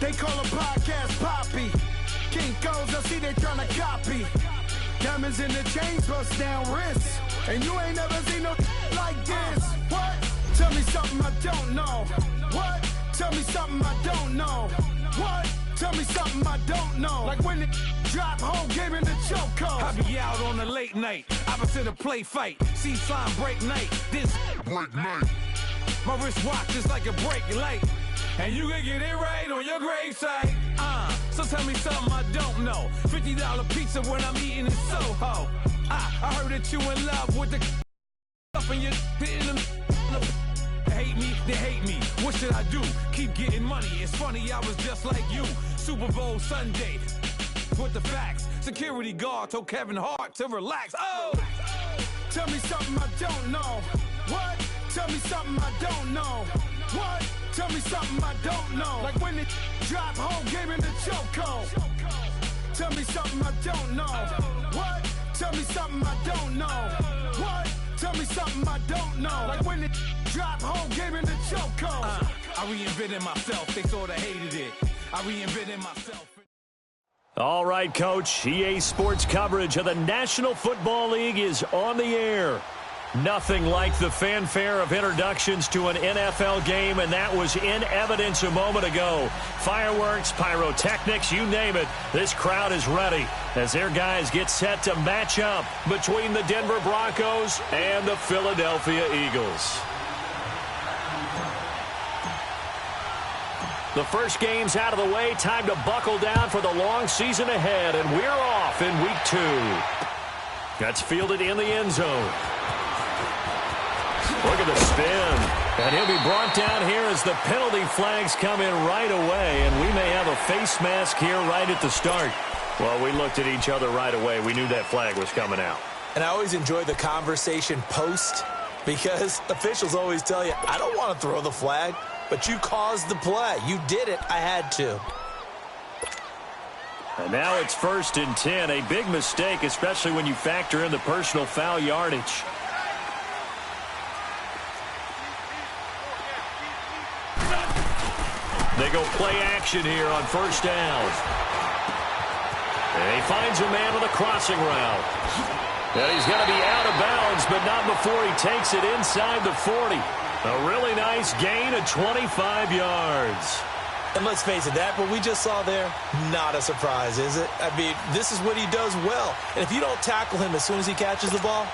They call a podcast Poppy. Kinkos, I see they tryna copy. Diamonds in the chains, bust down wrists. And you ain't never seen no like this. What? Tell me something I don't know. What? Tell me something I don't know. What? Tell me something I don't know. Like when it drop, whole game in the chokehold. I be out on a late night, opposite a play fight. See sign break night, this break night. My wristwatch is like a break light. And you can get it right on your gravesite. So tell me something I don't know. $50 pizza when I'm eating in Soho. I heard that you in love with the stuff and you're hitting them. Hate me, they hate me. What should I do? Keep getting money. It's funny, I was just like you. Super Bowl Sunday. With the facts. Security guard told Kevin Hart to relax. Oh! Tell me something I don't know. What? Tell me something I don't know. What? Tell me something I don't know. Like when it drop, whole game in the chokehold. Tell me something I don't know. What? Tell me something I don't know. What? Tell me something I don't know. Like when it drop, whole game in the chokehold. I reinvented myself. They sorta hated it. I reinvented myself. All right, Coach. EA Sports coverage of the National Football League is on the air. Nothing like the fanfare of introductions to an NFL game, and that was in evidence a moment ago. Fireworks, pyrotechnics, you name it. This crowd is ready as their guys get set to match up between the Denver Broncos and the Philadelphia Eagles. The first game's out of the way. Time to buckle down for the long season ahead, and we're off in week 2. That's fielded in the end zone. Look at the spin. And he'll be brought down here as the penalty flags come in right away. And we may have a face mask here right at the start. Well, we looked at each other right away. We knew that flag was coming out. And I always enjoy the conversation post because officials always tell you, I don't want to throw the flag, but you caused the play. You did it. I had to. And now it's 1st and 10. A big mistake, especially when you factor in the personal foul yardage. They go play action here on 1st down. And he finds a man with a crossing route. And he's going to be out of bounds, but not before he takes it inside the 40. A really nice gain of 25 yards. And let's face it, that what we just saw there, not a surprise, is it? I mean, this is what he does well. And if you don't tackle him as soon as he catches the ball,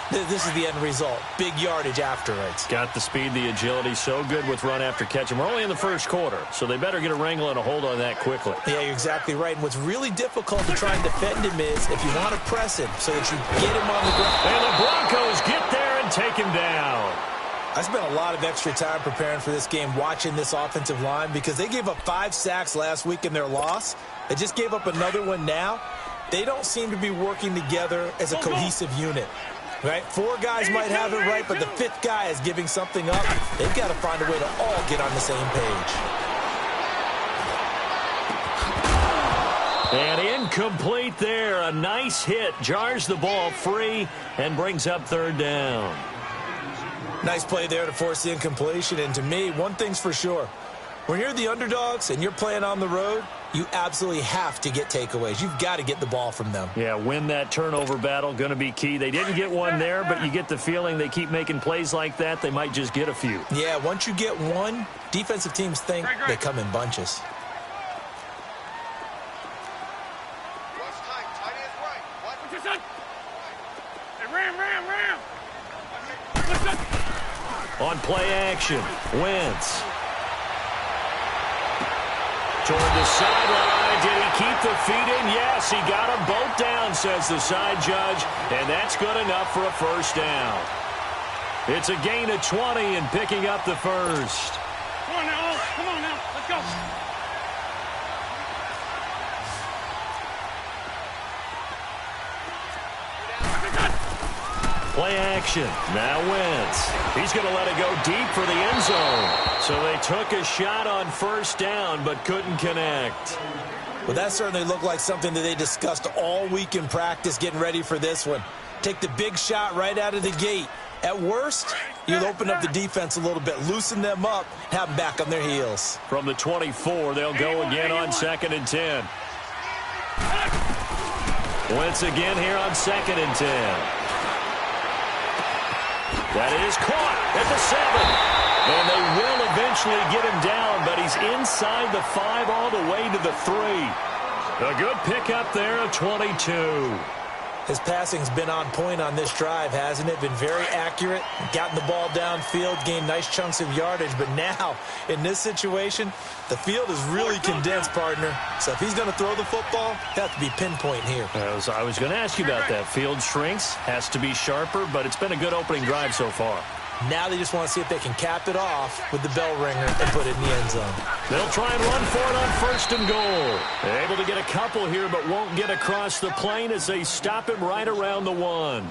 this is the end result. Big yardage afterwards. Got the speed, the agility, so good with run after catch. And we're only in the first quarter, so they better get a wrangle and a hold on that quickly. Yeah, you're exactly right. And what's really difficult to try and defend him is if you want to press him so that you get him on the ground. And the Broncos get there and take him down. I spent a lot of extra time preparing for this game, watching this offensive line, because they gave up 5 sacks last week in their loss. They just gave up another one now. They don't seem to be working together as a cohesive unit. Right? 4 guys might have it right, but the 5th guy is giving something up. They've got to find a way to all get on the same page. And incomplete there. A nice hit. Jars the ball free and brings up 3rd down. Nice play there to force the incompletion. And to me, one thing's for sure. When you're the underdogs and you're playing on the road, you absolutely have to get takeaways. You've got to get the ball from them. Yeah, win that turnover battle, going to be key. They didn't get one there, but you get the feeling they keep making plays like that, they might just get a few. Yeah, once you get one, defensive teams think they come in bunches. On play action, Wentz. Toward the sideline, did he keep the feet in? Yes, he got them both down, says the side judge, and that's good enough for a 1st down. It's a gain of 20 and picking up the 1st. Come on now, come on now, let's go. Play action. Now Wentz. He's going to let it go deep for the end zone. So they took a shot on 1st down but couldn't connect. Well, that certainly looked like something that they discussed all week in practice getting ready for this one. Take the big shot right out of the gate. At worst, you'll open up the defense a little bit, loosen them up, have them back on their heels. From the 24, they'll go again on 2nd and 10. Wentz again here on 2nd and 10. That is caught at the 7. And they will eventually get him down, but he's inside the 5 all the way to the 3. A good pickup there of 22. His passing's been on point on this drive, hasn't it? Been very accurate, gotten the ball downfield, gained nice chunks of yardage. But now, in this situation, the field is really condensed, partner. So if he's going to throw the football, he'll have to be pinpoint here. I was going to ask you about that. Field shrinks, has to be sharper, but it's been a good opening drive so far. Now they just want to see if they can cap it off with the bell ringer and put it in the end zone. They'll try and run for it on 1st and goal. They're able to get a couple here, but won't get across the plane as they stop him right around the 1.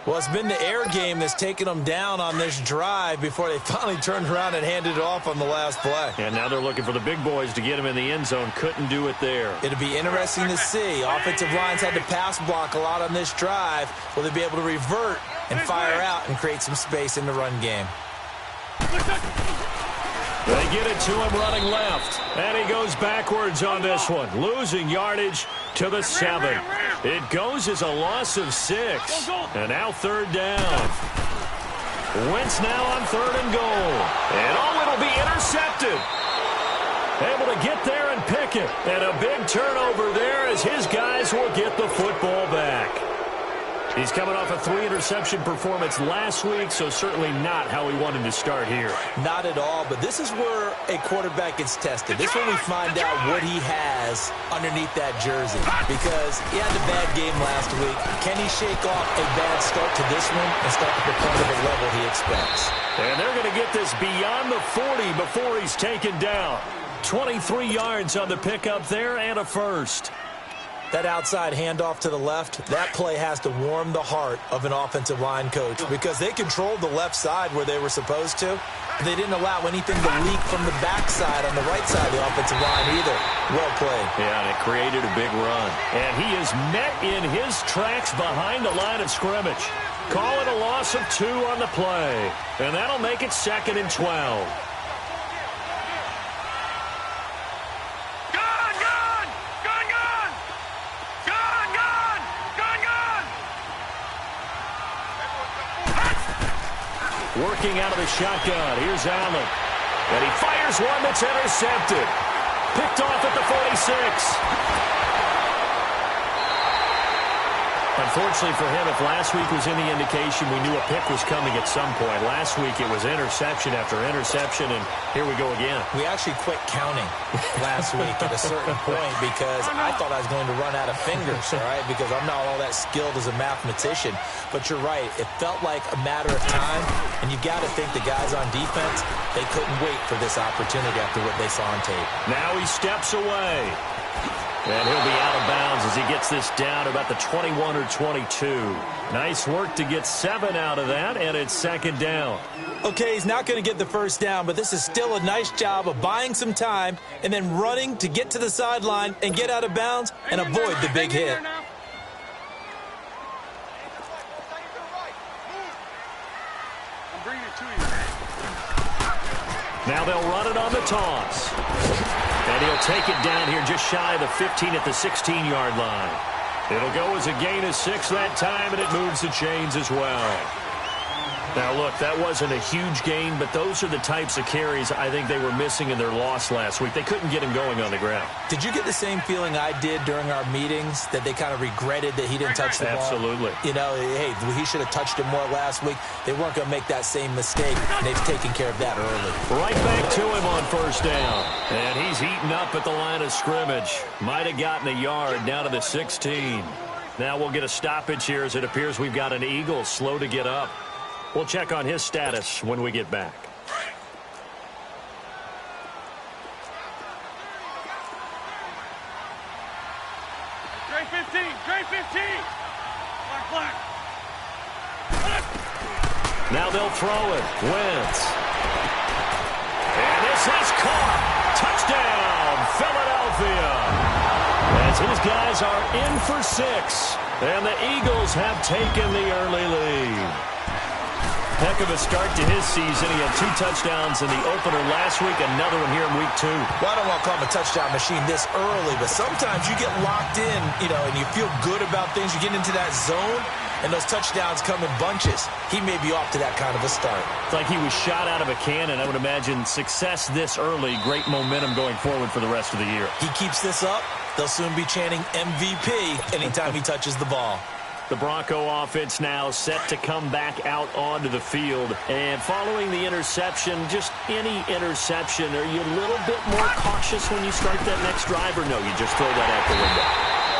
Well, it's been the air game that's taken them down on this drive before they finally turned around and handed it off on the last play. And now they're looking for the big boys to get him in the end zone. Couldn't do it there. It'll be interesting to see. Offensive lines had to pass block a lot on this drive. Will they be able to revert and fire out and create some space in the run game? They get it to him running left. And he goes backwards on this one. Losing yardage to the 7. It goes as a loss of 6. And now 3rd down. Wentz now on 3rd and goal. And it'll be intercepted. Able to get there and pick it. And a big turnover there as his guys will get the football back. He's coming off a 3-interception performance last week, so certainly not how we wanted to start here. Not at all, but this is where a quarterback gets tested. This is when we find out what he has underneath that jersey. Because he had a bad game last week. Can he shake off a bad start to this one and start to perform at the level he expects? And they're going to get this beyond the 40 before he's taken down. 23 yards on the pickup there and a first. That outside handoff to the left, that play has to warm the heart of an offensive line coach because they controlled the left side where they were supposed to. They didn't allow anything to leak from the backside on the right side of the offensive line either. Well played. Yeah, and it created a big run. And he is met in his tracks behind the line of scrimmage. Call it a loss of 2 on the play. And that'll make it 2nd and 12. Working out of the shotgun. Here's Allen. And he fires one that's intercepted. Picked off at the 46. Unfortunately for him, if last week was any indication, we knew a pick was coming at some point. Last week it was interception after interception, and here we go again. We actually quit counting last week at a certain point because I thought I was going to run out of fingers, all right, because I'm not all that skilled as a mathematician. But you're right. It felt like a matter of time, and you got to think the guys on defense, they couldn't wait for this opportunity after what they saw on tape. Now he steps away. And he'll be out of bounds as he gets this down about the 21 or 22. Nice work to get 7 out of that, and it's 2nd down. Okay, he's not going to get the first down, but this is still a nice job of buying some time and then running to get to the sideline and get out of bounds and avoid the big hit. Now they'll run it on the toss. And he'll take it down here just shy of the 15 at the 16-yard line. It'll go as a gain of 6 that time, and it moves the chains as well. Now, look, that wasn't a huge gain, but those are the types of carries I think they were missing in their loss last week. They couldn't get him going on the ground. Did you get the same feeling I did during our meetings, that they kind of regretted that he didn't touch the ball? Absolutely. You know, hey, he should have touched it more last week. They weren't going to make that same mistake. They've taken care of that early. Right back to him on first down. And he's eaten up at the line of scrimmage. Might have gotten a yard down to the 16. Now we'll get a stoppage here as it appears we've got an Eagle slow to get up. We'll check on his status when we get back. Trey 15, Trey 15. Black. Now they'll throw it. Wentz. And this is caught. Touchdown, Philadelphia. As his guys are in for 6. And the Eagles have taken the early lead. Heck of a start to his season. He had 2 touchdowns in the opener last week, another one here in week 2. Well, I don't want to call him a touchdown machine this early, but sometimes you get locked in, and you feel good about things. You get into that zone, and those touchdowns come in bunches. He may be off to that kind of a start. It's like he was shot out of a cannon. I would imagine success this early, great momentum going forward for the rest of the year. He keeps this up, they'll soon be chanting MVP anytime he touches the ball. The Bronco offense now set to come back out onto the field. And following the interception, just any interception, are you a little bit more cautious when you start that next drive, or no, you just throw that out the window?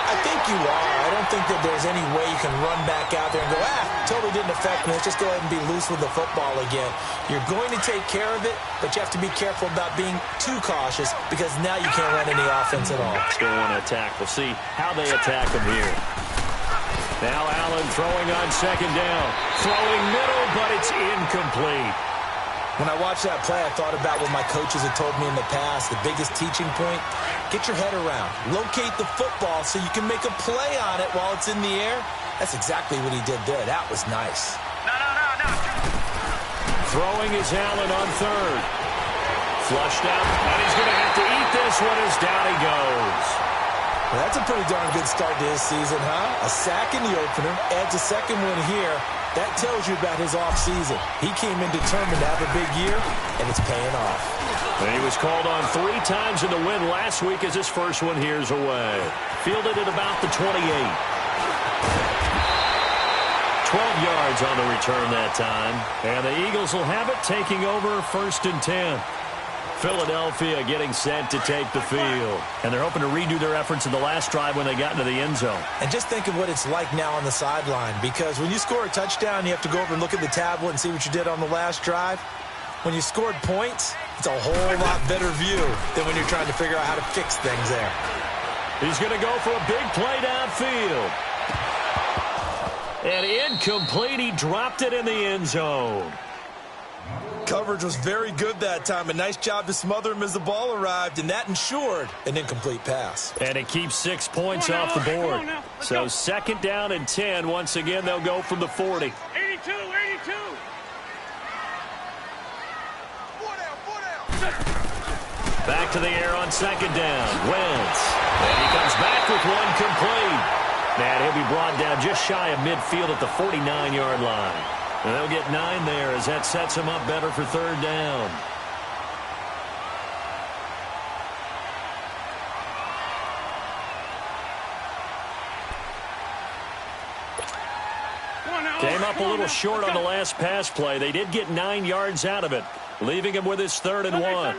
I think you are. I don't think that there's any way you can run back out there and go, totally didn't affect me. Let's just go ahead and be loose with the football again. You're going to take care of it, but you have to be careful about being too cautious because now you can't run any offense at all. Still want to attack. We'll see how they attack him here. Now Allen throwing on second down. Throwing middle, but it's incomplete. When I watched that play, I thought about what my coaches had told me in the past. The biggest teaching point, get your head around. Locate the football so you can make a play on it while it's in the air. That's exactly what he did there. That was nice. No. Throwing is Allen on third. Flushed out, and he's going to have to eat this one as down he goes. Well, that's a pretty darn good start to his season, huh? A sack in the opener, adds a second one here. That tells you about his offseason. He came in determined to have a big year, and it's paying off. And he was called on 3 times in the win last week as his first one here's away. Fielded at about the 28. 12 yards on the return that time. And the Eagles will have it, taking over 1st and 10. Philadelphia getting set to take the field. And they're hoping to redo their efforts in the last drive when they got into the end zone. And just think of what it's like now on the sideline, because when you score a touchdown, you have to go over and look at the tablet and see what you did on the last drive. When you scored points, it's a whole lot better view than when you're trying to figure out how to fix things there. He's going to go for a big play downfield. And incomplete. He dropped it in the end zone. Coverage was very good that time. A nice job to smother him as the ball arrived, and that ensured an incomplete pass. And it keeps 6 points off the board. So 2nd down and 10. Once again, they'll go from the 40. 82. Back to the air on 2nd down. Wentz. And he comes back with one complete. And he'll be brought down just shy of midfield at the 49-yard line. And they'll get 9 there as that sets him up better for 3rd down. Came up a little short on the last pass play. They did get 9 yards out of it, leaving him with his 3rd and 1.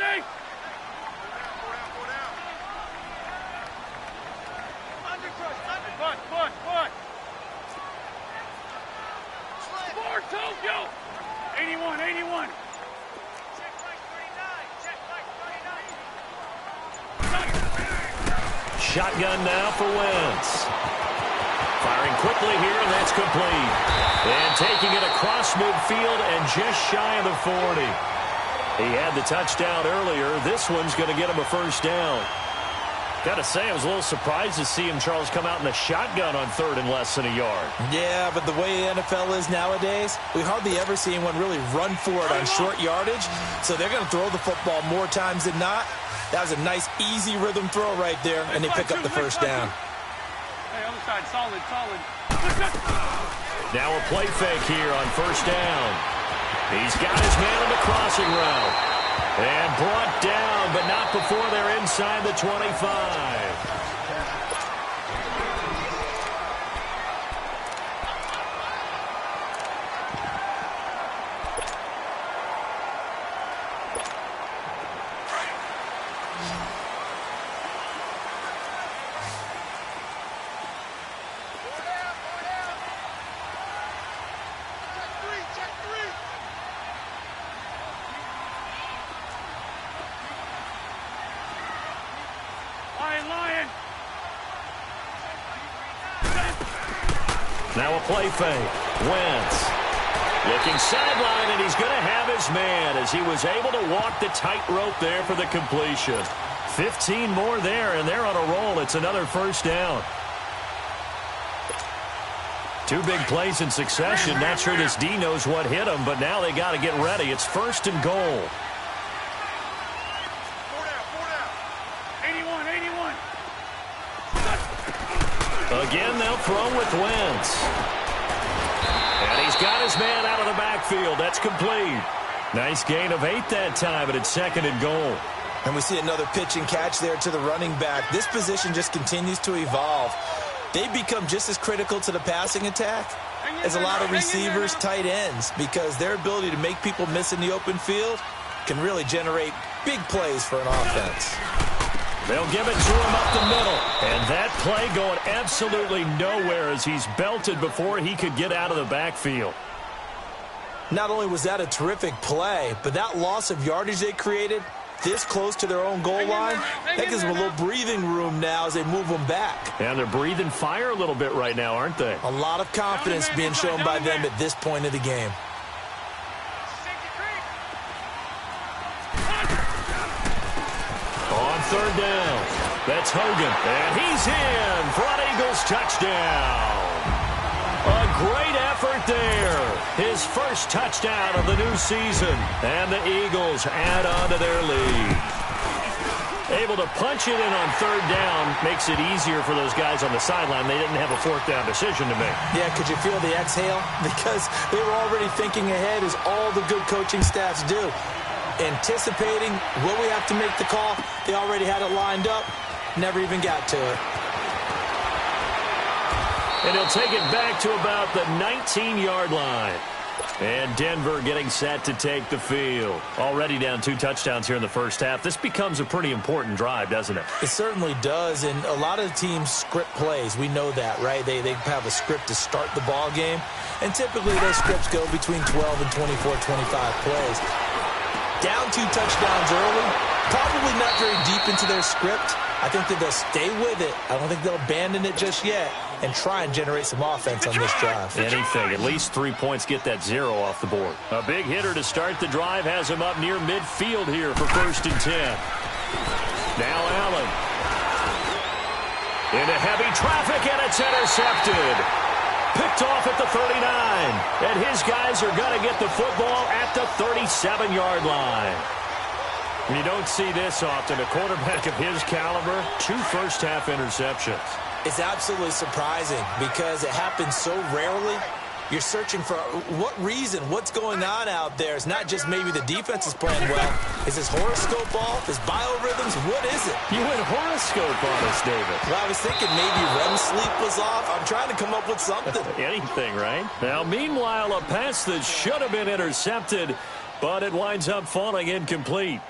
Tokyo! 81. Shotgun now for Wentz. Firing quickly here, and that's complete. And taking it across midfield and just shy of the 40. He had the touchdown earlier. This one's going to get him a 1st down. Got to say, I was a little surprised to see him, Charles, come out in the shotgun on 3rd and less than a yard. Yeah, but the way the NFL is nowadays, we hardly ever see anyone really run for it on short yardage. So they're going to throw the football more times than not. That was a nice, easy rhythm throw right there, and they pick up the 1st down. Hey, other side, solid. Now a play fake here on 1st down. He's got his man on the crossing route. And brought down, but not before they're inside the 25. Lion. Now a play fake. Wentz looking sideline, and he's going to have his man as he was able to walk the tightrope there for the completion. 15 more there, and they're on a roll. It's another 1st down. Two big plays in succession. Not sure this D knows what hit him, but now they got to get ready. It's 1st and goal. 81, 81. Again, they'll throw with Wentz. And he's got his man out of the backfield. That's complete. Nice gain of 8 that time, but it's 2nd and goal. And we see another pitch and catch there to the running back. This position just continues to evolve. They become just as critical to the passing attack as a lot of receivers, tight ends, because their ability to make people miss in the open field can really generate big plays for an offense. They'll give it to him up the middle. And that play going absolutely nowhere as he's belted before he could get out of the backfield. Not only was that a terrific play, but that loss of yardage they created this close to their own goal line, that gives them a little breathing room now as they move them back. And they're breathing fire a little bit right now, aren't they? A lot of confidence being shown by them at this point of the game. On 3rd down, that's Hogan. And he's in for an Eagles touchdown. A great effort there. His first touchdown of the new season. And the Eagles add on to their lead. Able to punch it in on 3rd down makes it easier for those guys on the sideline. They didn't have a 4th down decision to make. Yeah, could you feel the exhale? Because they were already thinking ahead, as all the good coaching staffs do. Anticipating, will we have to make the call? They already had it lined up. Never even got to it. And he'll take it back to about the 19-yard line. And Denver getting set to take the field. Already down 2 touchdowns here in the first half. This becomes a pretty important drive, doesn't it? It certainly does, and a lot of teams script plays. We know that, right? They have a script to start the ball game, and typically those scripts go between 12 and 24, 25 plays. Down 2 touchdowns early, probably not very deep into their script. I think that they'll stay with it. I don't think they'll abandon it just yet and try and generate some offense on this drive. Anything. At least 3 points, get that 0 off the board. A big hitter to start the drive has him up near midfield here for 1st and 10. Now Allen. Into heavy traffic, and it's intercepted. Picked off at the 39. And his guys are going to get the football at the 37-yard line. You don't see this often. A quarterback of his caliber, 2 first-half interceptions. It's absolutely surprising because it happens so rarely. You're searching for what reason, what's going on out there. It's not just maybe the defense is playing well. Is his horoscope off? His biorhythms? What is it? You went horoscope on us, David. Well, I was thinking maybe REM sleep was off. I'm trying to come up with something. Anything, right? Now, meanwhile, a pass that should have been intercepted, but it winds up falling incomplete.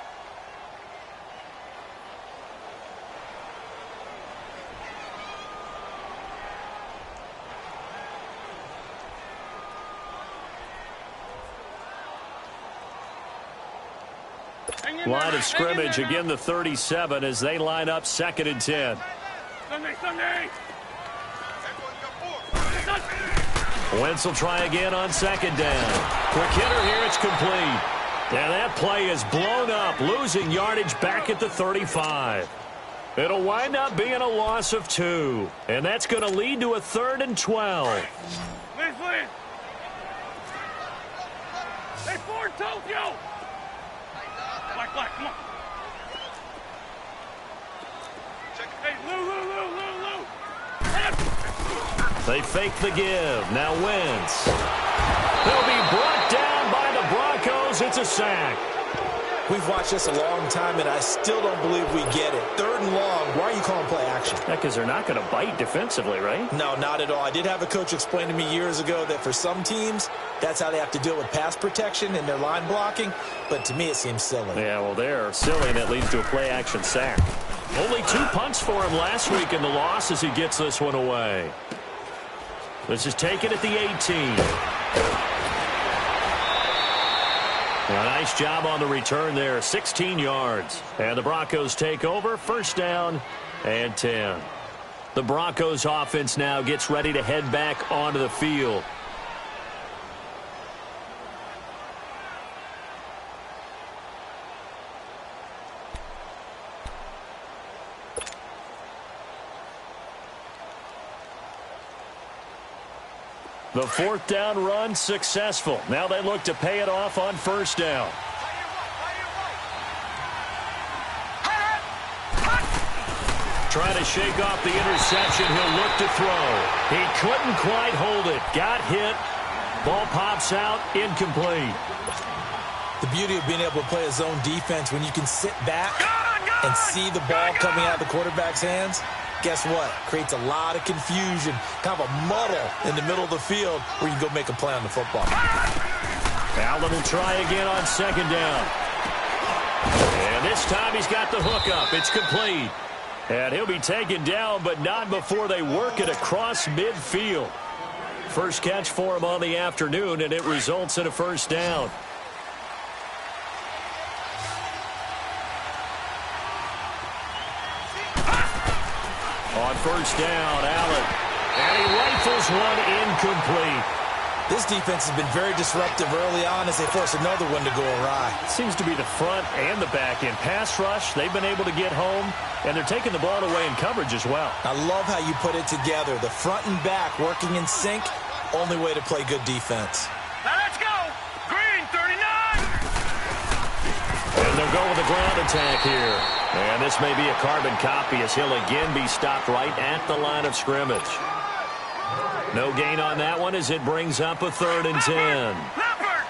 Line of scrimmage, again the 37 as they line up 2nd and 10. Sunday. Wentz will try again on 2nd down. Quick hitter here, it's complete. And that play is blown up, losing yardage back at the 35. It'll wind up being a loss of 2. And that's going to lead to a 3rd and 12. Liz. Hey, forward, Tokyo. Black, come on. Hey, Lou. They fake the give. Now Wentz. They'll be brought down by the Broncos. It's a sack. We've watched this a long time, and I still don't believe we get it. 3rd and long. Why are you calling play action? Yeah, because they're not going to bite defensively, right? No, not at all. I did have a coach explain to me years ago that for some teams, that's how they have to deal with pass protection and their line blocking. But to me, it seems silly. Yeah, well, they're silly, and it leads to a play action sack. Only 2 punts for him last week in the loss as he gets this one away. This is taken at the 18. A nice job on the return there, 16 yards. And the Broncos take over, 1st down and 10. The Broncos offense now gets ready to head back onto the field. The fourth down run successful. Now they look to pay it off on first down. Trying to shake off the interception. He'll look to throw. He couldn't quite hold it. Got hit. Ball pops out. Incomplete. The beauty of being able to play a zone defense when you can sit back and see the ball coming out of the quarterback's hands. Guess what? Creates a lot of confusion, kind of a muddle in the middle of the field where you can go make a play on the football. Allen will try again on second down. And this time he's got the hook up. It's complete. And he'll be taken down, but not before they work it across midfield. First catch for him on the afternoon, and it results in a first down. On first down, Allen. And he rifles one incomplete. This defense has been very disruptive early on as they force another one to go awry. Seems to be the front and the back end. Pass rush, they've been able to get home, and they're taking the ball away in coverage as well. I love how you put it together. The front and back working in sync, only way to play good defense. Now let's go. Green, 39. And they'll go with a ground attack here. And this may be a carbon copy as he'll again be stopped right at the line of scrimmage. No gain on that one as it brings up a 3rd and 10. Leopard.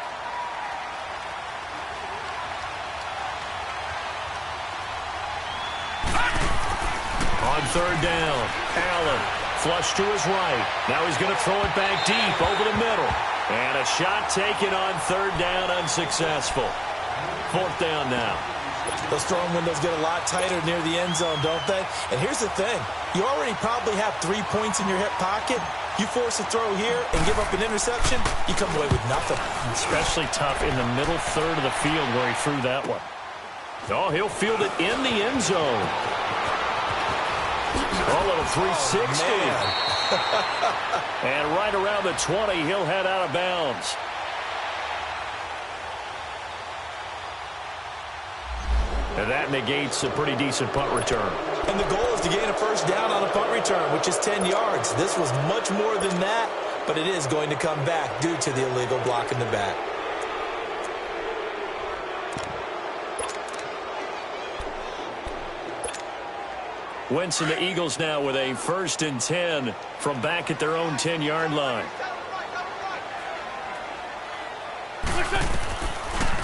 On 3rd down, Allen flush to his right. Now he's going to throw it back deep over the middle. And a shot taken on 3rd down, unsuccessful. 4th down now. Those throwing windows get a lot tighter near the end zone, don't they? And here's the thing. You already probably have 3 points in your hip pocket. You force a throw here and give up an interception, you come away with nothing. Especially tough in the middle third of the field where he threw that one. Oh, he'll field it in the end zone. Oh, a little 360. Oh, and right around the 20, he'll head out of bounds. And that negates a pretty decent punt return. And the goal is to gain a first down on a punt return, which is 10 yards. This was much more than that, but it is going to come back due to the illegal block in the back. Wentz and the Eagles now with a 1st and 10 from back at their own 10-yard line.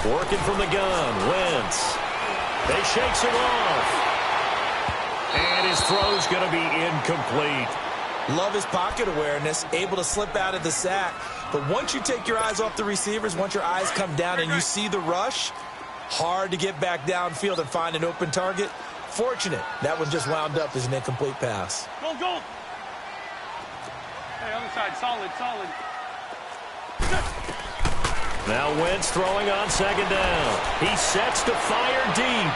Working from the gun, Wentz. They shakes it off. And his throw's going to be incomplete. Love his pocket awareness, able to slip out of the sack. But once you take your eyes off the receivers, once your eyes come down and you see the rush, hard to get back downfield and find an open target. Fortunate, that one just wound up as an incomplete pass. Go, go. Hey, other side, solid, solid. Now Wentz throwing on 2nd down. He sets to fire deep.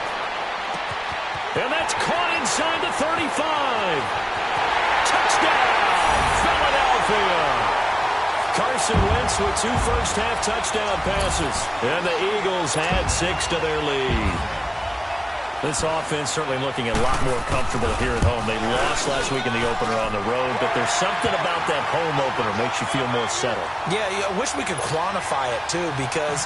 And that's caught inside the 35. Touchdown, Philadelphia. Carson Wentz with 2 first-half touchdown passes. And the Eagles add 6 to their lead. This offense certainly looking a lot more comfortable here at home. They lost last week in the opener on the road, but there's something about that home opener makes you feel more settled. Yeah, I wish we could quantify it, too, because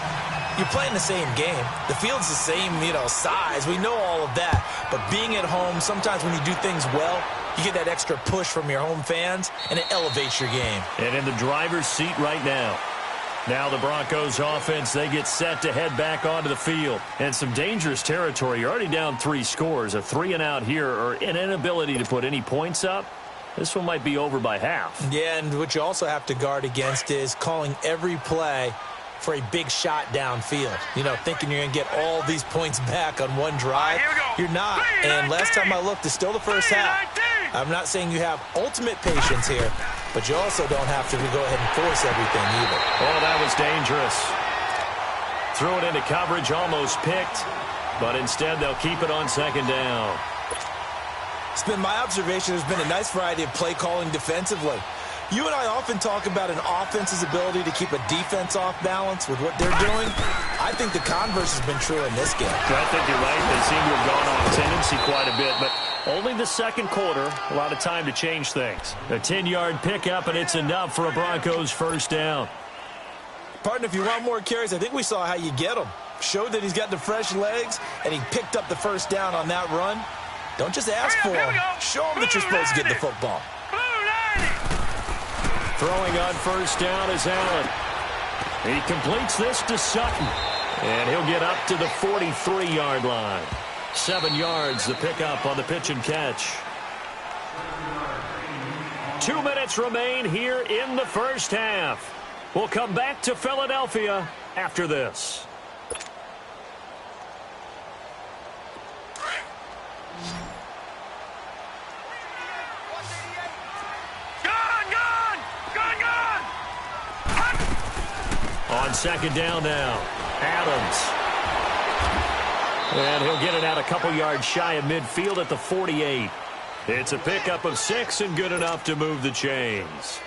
you're playing the same game. The field's the same, size. We know all of that. But being at home, sometimes when you do things well, you get that extra push from your home fans, and it elevates your game. And in the driver's seat right now. Now the Broncos offense, they get set to head back onto the field. And some dangerous territory. You're already down 3 scores. A 3-and-out here or an inability to put any points up. This one might be over by half. Yeah, and what you also have to guard against is calling every play for a big shot downfield. Thinking you're going to get all these points back on one drive. You're not. And last time I looked, it's still the first half. I'm not saying you have ultimate patience here, but you also don't have to go ahead and force everything either. Oh, that was dangerous. Threw it into coverage, almost picked, but instead they'll keep it on 2nd down. It's been my observation there's been a nice variety of play calling defensively. You and I often talk about an offense's ability to keep a defense off balance with what they're doing. I think the converse has been true in this game. I think you're right. They seem to have gone on tendency quite a bit, but only the second quarter, a lot of time to change things. A 10-yard pickup, and it's enough for a Broncos first down. Partner, if you want more carries, I think we saw how you get them. Showed that he's got the fresh legs, and he picked up the first down on that run. Don't just ask for him. Show him that you're supposed to get the football. Throwing on first down is Allen. He completes this to Sutton, and he'll get up to the 43-yard line. 7 yards, the pickup on the pitch and catch. 2 minutes remain here in the first half. We'll come back to Philadelphia after this. On second down now, Adams. And he'll get it out a couple yards shy of midfield at the 48. It's a pickup of 6 and good enough to move the chains.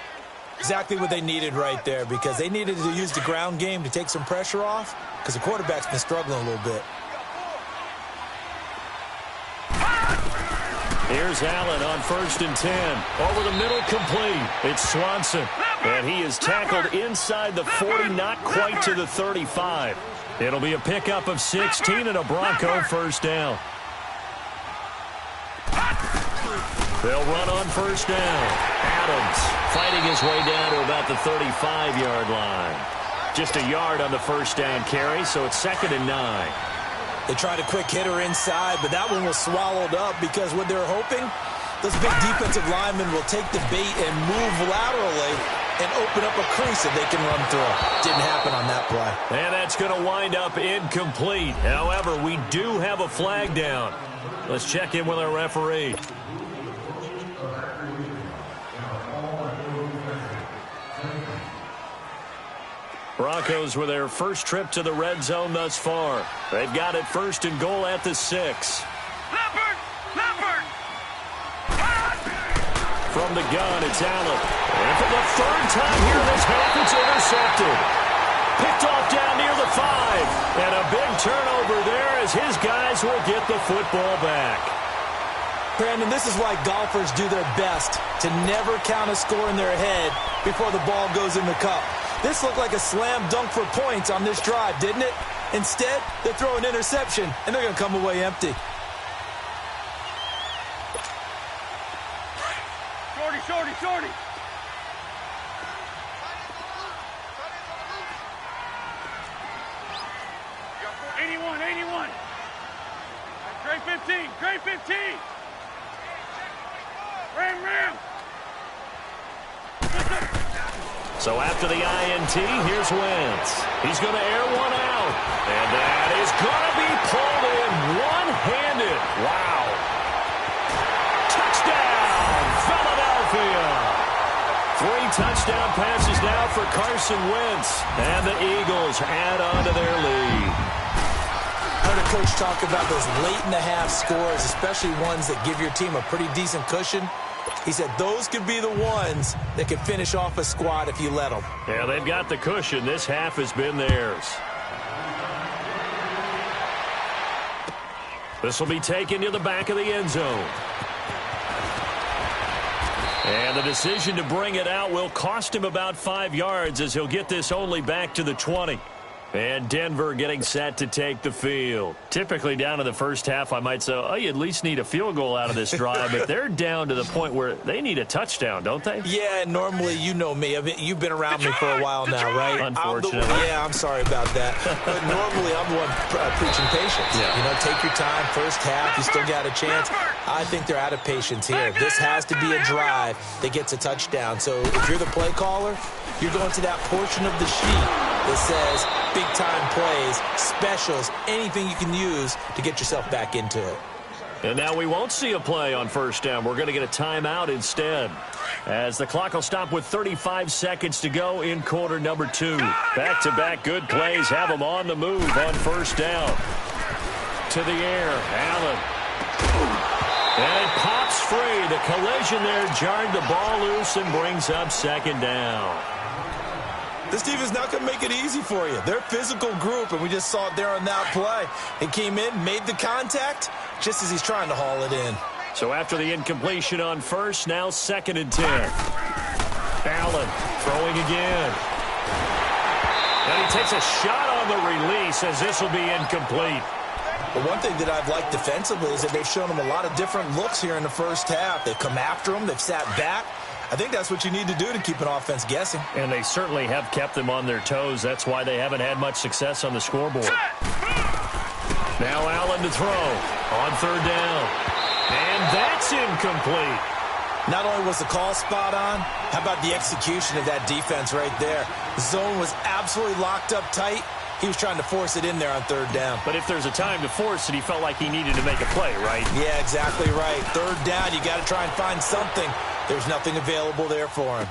Exactly what they needed right there, because they needed to use the ground game to take some pressure off, because the quarterback's been struggling a little bit. Here's Allen on 1st and 10. Over the middle, complete. It's Swanson. And he is tackled inside the 40, not quite to the 35. It'll be a pickup of 16 and a Bronco first down. They'll run on first down. Adams fighting his way down to about the 35-yard line. Just a yard on the first down carry, so it's 2nd and 9. They tried a quick hitter inside, but that one was swallowed up because what they're hoping, those big defensive linemen will take the bait and move laterally and open up a crease that they can run through. Didn't happen on that play. And that's going to wind up incomplete. However, we do have a flag down. Let's check in with our referee. Broncos with their first trip to the red zone thus far. They've got it 1st and goal at the 6. Leopard! Leopard! From the gun, it's Allen. And for the 3rd time here this half, it's intercepted. Picked off down near the 5. And a big turnover there as his guys will get the football back. Brandon, this is why golfers do their best to never count a score in their head before the ball goes in the cup. This looked like a slam dunk for points on this drive, didn't it? Instead, they throw an interception, and they're going to come away empty. Shorty, shorty, shorty. '81, '81. Gray 15, Gray 15. Ram, ram. So after the INT, here's Wentz. He's going to air one out. And that is going to be pulled in one-handed. Wow. Touchdown, Philadelphia. 3 touchdown passes now for Carson Wentz. And the Eagles add on to their lead. I heard a coach talk about those late-in-the-half scores, especially ones that give your team a pretty decent cushion. He said those could be the ones that could finish off a squad if you let them. Yeah, they've got the cushion. This half has been theirs. This will be taken to the back of the end zone. And the decision to bring it out will cost him about 5 yards as he'll get this only back to the 20. And Denver getting set to take the field. Typically down in the first half, I might say, oh, you at least need a field goal out of this drive. But they're down to the point where they need a touchdown, don't they? Yeah, normally, you know me. You've been around me for a while now, right? Unfortunately. I'm sorry about that. But normally, I'm the one preaching patience. Yeah. You know, take your time. First half, you still got a chance. I think they're out of patience here. This has to be a drive that gets a touchdown. So if you're the play caller, you're going to that portion of the sheet that says big-time plays, specials, anything you can use to get yourself back into it. And now we won't see a play on first down. We're going to get a timeout instead, as the clock will stop with 35 seconds to go in quarter number 2. Back-to-back good plays have them on the move on first down. To the air, Allen. And it pops free. The collision there jarred the ball loose and brings up second down. This team is not going to make it easy for you. They're a physical group, and we just saw it there on that play. He came in, made the contact, just as he's trying to haul it in. So after the incompletion on first, now 2nd and 10. Allen throwing again. And he takes a shot on the release as this will be incomplete. But one thing that I've liked defensively is that they've shown him a lot of different looks here in the first half. They've come after him. They've sat back. I think that's what you need to do to keep an offense guessing. And they certainly have kept them on their toes. That's why they haven't had much success on the scoreboard. Now Allen to throw on 3rd down. And that's incomplete. Not only was the call spot on, how about the execution of that defense right there? The zone was absolutely locked up tight. He was trying to force it in there on 3rd down. But if there's a time to force it, he felt like he needed to make a play, right? Yeah, exactly right. 3rd down, you got to try and find something. There's nothing available there for him.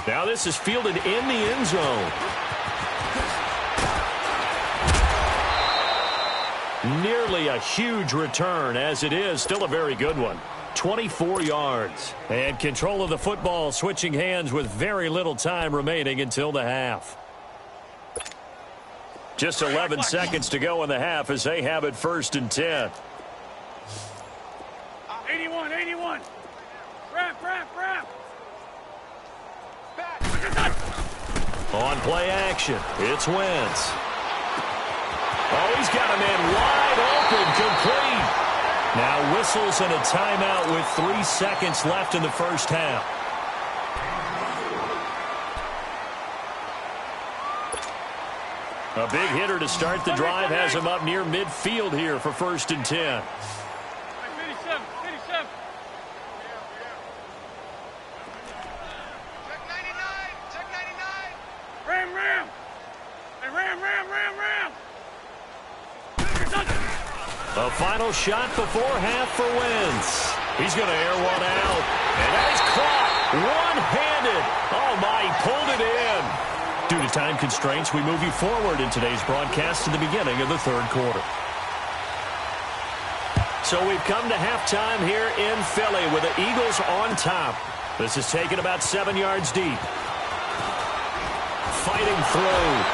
Now this is fielded in the end zone. Nearly a huge return, as it is still a very good one. 24 yards. And control of the football switching hands with very little time remaining until the half. Just 11 seconds to go in the half as they have it 1st and 10. 81, 81. Wrap. On play action, it's Wentz. Oh, he's got a man wide open, complete. Now whistles and a timeout with 3 seconds left in the first half. A big hitter to start the drive has him up near midfield here for 1st and 10. 57. Check 99. Ram. Hey, ram. A final shot before half for Wentz. He's going to air one out. And that is caught one-handed. Oh, my, he pulled it in. Due to time constraints, we move you forward in today's broadcast to the beginning of the 3rd quarter. So we've come to halftime here in Philly with the Eagles on top. This is taken about 7 yards deep. Fighting through.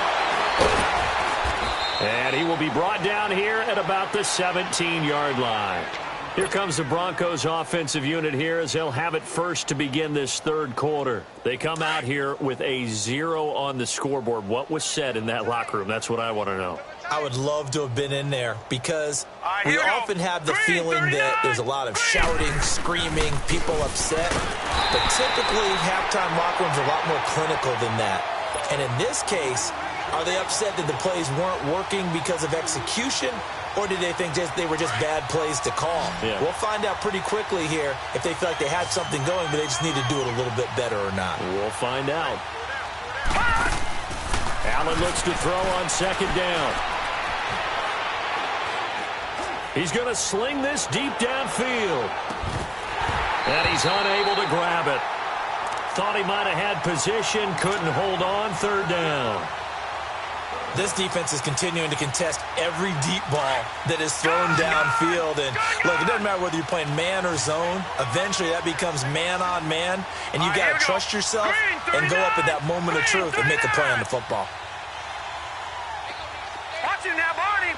And he will be brought down here at about the 17-yard line. Here comes the Broncos offensive unit here as they'll have it first to begin this 3rd quarter. They come out here with a 0 on the scoreboard. What was said in that locker room? That's what I want to know. I would love to have been in there because we often have the feeling that there's a lot of shouting, screaming, people upset. But typically, halftime locker rooms are a lot more clinical than that. And in this case, are they upset that the plays weren't working because of execution, or did they think they were just bad plays to call? Yeah. We'll find out pretty quickly here if they feel like they had something going, but they just need to do it a little bit better or not. We'll find out. Allen looks to throw on 2nd down. He's going to sling this deep downfield. And he's unable to grab it. Thought he might have had position, couldn't hold on, 3rd down. This defense is continuing to contest every deep ball that is thrown downfield. And look, it doesn't matter whether you're playing man or zone. Eventually, that becomes man on man. And you've got to trust yourself and go up at that moment of truth and make a play on the football. Watch him now, Barney.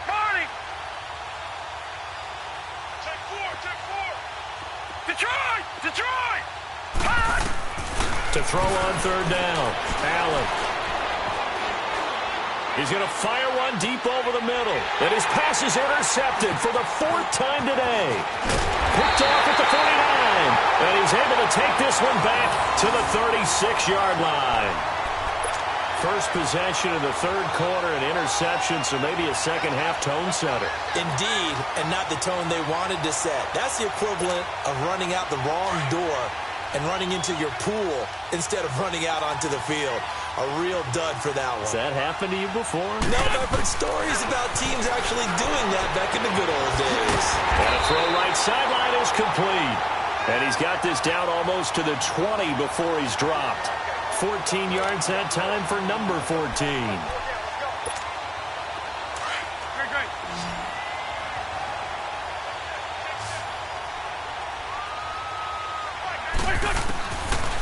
Check 4. Detroit. To throw on 3rd down, Allen. He's going to fire one deep over the middle. And his pass is intercepted for the 4th time today. Picked off at the 49. And he's able to take this one back to the 36-yard line. First possession of the 3rd quarter, an interception, so maybe a second-half tone setter. Indeed, and not the tone they wanted to set. That's the equivalent of running out the wrong door and running into your pool instead of running out onto the field. A real dud for that one. Has that happened to you before? No, but I've heard stories about teams actually doing that back in the good old days. And a throw right sideline is complete. And he's got this down almost to the 20 before he's dropped. 14 yards that time for number 14. Great.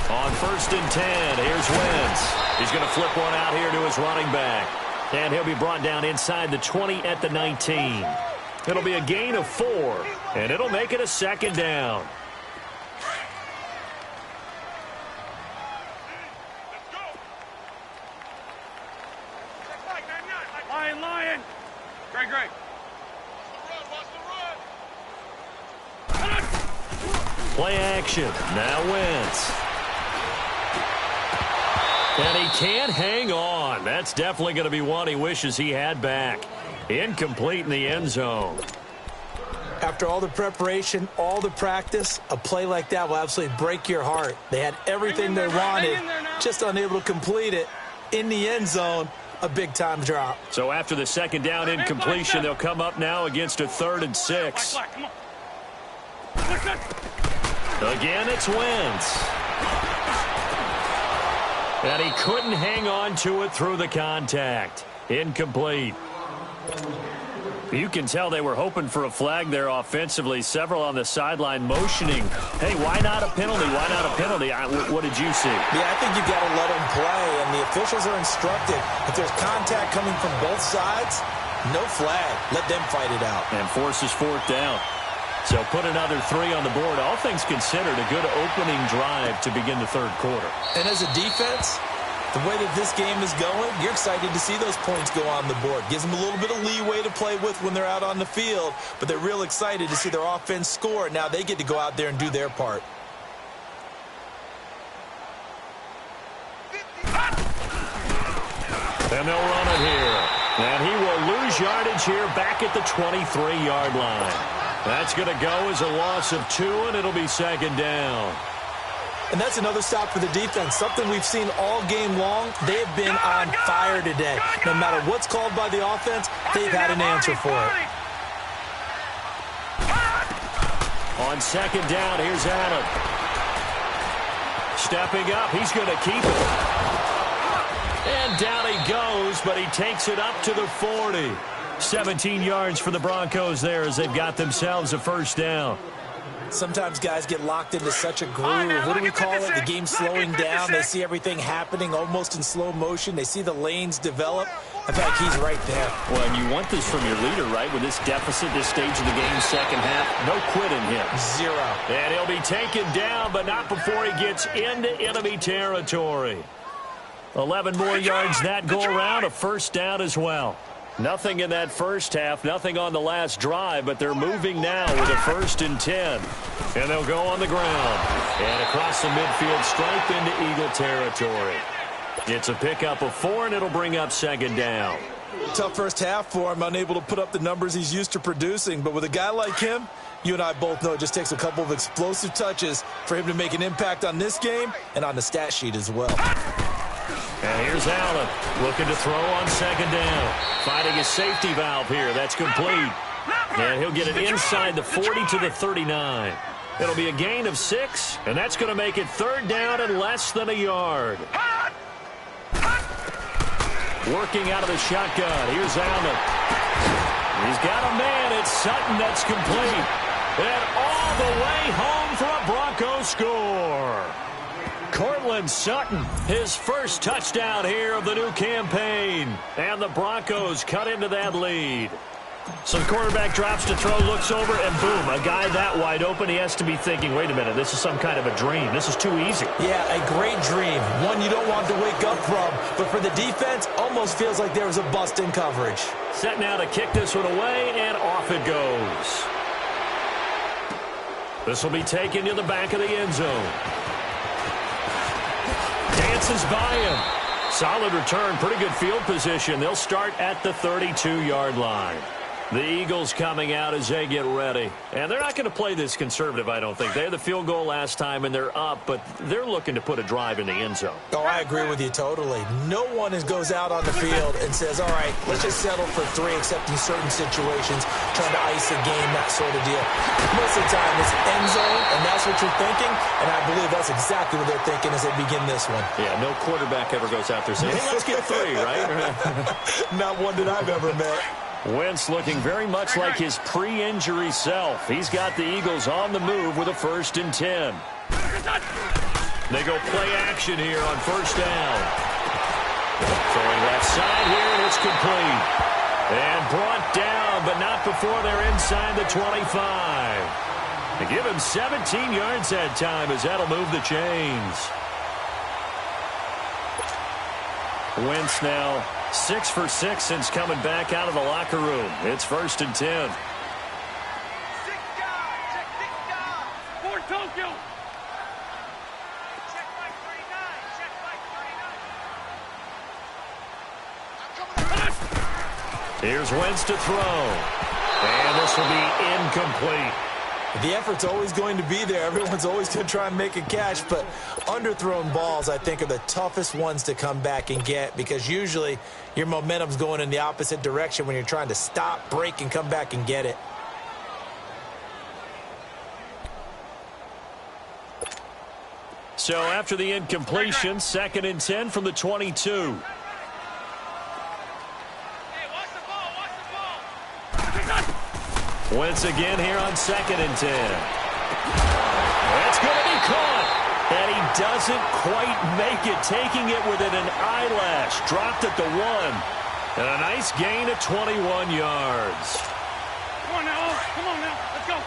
On 1st and 10, here's Wentz. He's going to flip one out here to his running back. And he'll be brought down inside the 20 at the 19. It'll be a gain of 4, and it'll make it a second down. Lion. Great. Play action. Now Wentz. And he can't hang on. That's definitely going to be one he wishes he had back. Incomplete in the end zone. After all the preparation, all the practice, a play like that will absolutely break your heart. They had everything they wanted, just unable to complete it. In the end zone, a big-time drop. So after the second down incompletion, they'll come up now against a 3rd and 6. Again, it's Wentz. And he couldn't hang on to it through the contact. Incomplete. You can tell they were hoping for a flag there offensively. Several on the sideline motioning. Hey, why not a penalty? Why not a penalty? What did you see? Yeah, I think you've got to let them play, and the officials are instructed. If there's contact coming from both sides, no flag. Let them fight it out. And forces 4th down. So put another 3 on the board. All things considered, a good opening drive to begin the 3rd quarter. And as a defense, the way that this game is going, you're excited to see those points go on the board. Gives them a little bit of leeway to play with when they're out on the field, but they're real excited to see their offense score. Now they get to go out there and do their part. And they'll run it here. And he will lose yardage here back at the 23-yard line. That's going to go as a loss of 2, and it'll be second down. And that's another stop for the defense, something we've seen all game long. They have been on fire today. No matter what's called by the offense, they've had an answer for it. On second down, here's Allen. Stepping up, he's going to keep it. And down he goes, but he takes it up to the 40. 17 yards for the Broncos there as they've got themselves a first down. Sometimes guys get locked into such a groove. What do we call it? The game slowing down. They see everything happening almost in slow motion. They see the lanes develop. In fact, he's right there. Well, and you want this from your leader, right? With this deficit, this stage of the game, second half, no quitting him. 0. And he'll be taken down, but not before he gets into enemy territory. 11 more yards that go around, a first down as well. Nothing in that first half, nothing on the last drive, but they're moving now with a 1st and 10. And they'll go on the ground. And across the midfield stripe into Eagle territory. It's a pickup of 4, and it'll bring up second down. Tough first half for him, unable to put up the numbers he's used to producing. But with a guy like him, you and I both know it just takes a couple of explosive touches for him to make an impact on this game and on the stat sheet as well. And here's Allen looking to throw on second down. Finding his safety valve here. That's complete. And he'll get it inside the 40 to the 39. It'll be a gain of 6, and that's going to make it 3rd down and less than a yard. Working out of the shotgun. Here's Allen. He's got a man. It's Sutton. That's complete. And all the way home for a Broncos score. Cortland Sutton, his first touchdown here of the new campaign. And the Broncos cut into that lead. Some quarterback drops to throw, looks over, and boom, a guy that wide open, he has to be thinking, wait a minute, this is some kind of a dream. This is too easy. Yeah, a great dream. One you don't want to wake up from. But for the defense, almost feels like there was a bust in coverage. Set now to kick this one away, and off it goes. This will be taken to the back of the end zone. Dances by him. Solid return, pretty good field position. They'll start at the 32-yard line. The Eagles coming out as they get ready. And they're not going to play this conservative, I don't think. They had the field goal last time, and they're up, but they're looking to put a drive in the end zone. Oh, I agree with you totally. No one goes out on the field and says, all right, let's just settle for 3, except in certain situations, trying to ice a game, that sort of deal. Most of the time, it's end zone, and that's what you're thinking, and I believe that's exactly what they're thinking as they begin this one. Yeah, no quarterback ever goes out there saying, hey, let's get 3, right? Not one that I've ever met. Wentz looking very much like his pre-injury self. He's got the Eagles on the move with a 1st and 10. They go play action here on first down. Throwing left side here, and it's complete. And brought down, but not before they're inside the 25. They give him 17 yards that time, as that'll move the chains. Wentz now 6 for 6 since coming back out of the locker room. It's 1st and 10. Fort Tokyo. Here's Wentz to throw. And this will be incomplete. The effort's always going to be there. Everyone's always going to try and make a catch, but underthrown balls, I think, are the toughest ones to come back and get because usually your momentum's going in the opposite direction when you're trying to stop, break, and come back and get it. So after the incompletion, 2nd and 10 from the 22. Wentz again here on 2nd and 10. That's going to be caught. And he doesn't quite make it, taking it within an eyelash. Dropped at the 1. And a nice gain of 21 yards. Come on now. Come on now. Let's go.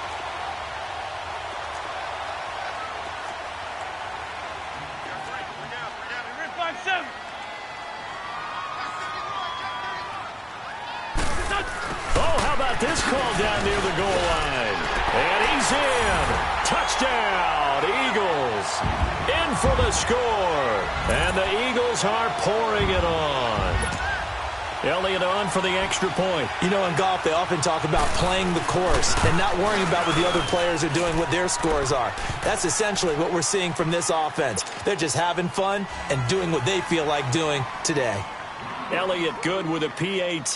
We're in 5-7. Oh, how about this call down near the goal line? And he's in. Touchdown, Eagles. In for the score. And the Eagles are pouring it on. Elliott on for the extra point. You know, in golf, they often talk about playing the course and not worrying about what the other players are doing, what their scores are. That's essentially what we're seeing from this offense. They're just having fun and doing what they feel like doing today. Elliott good with a PAT,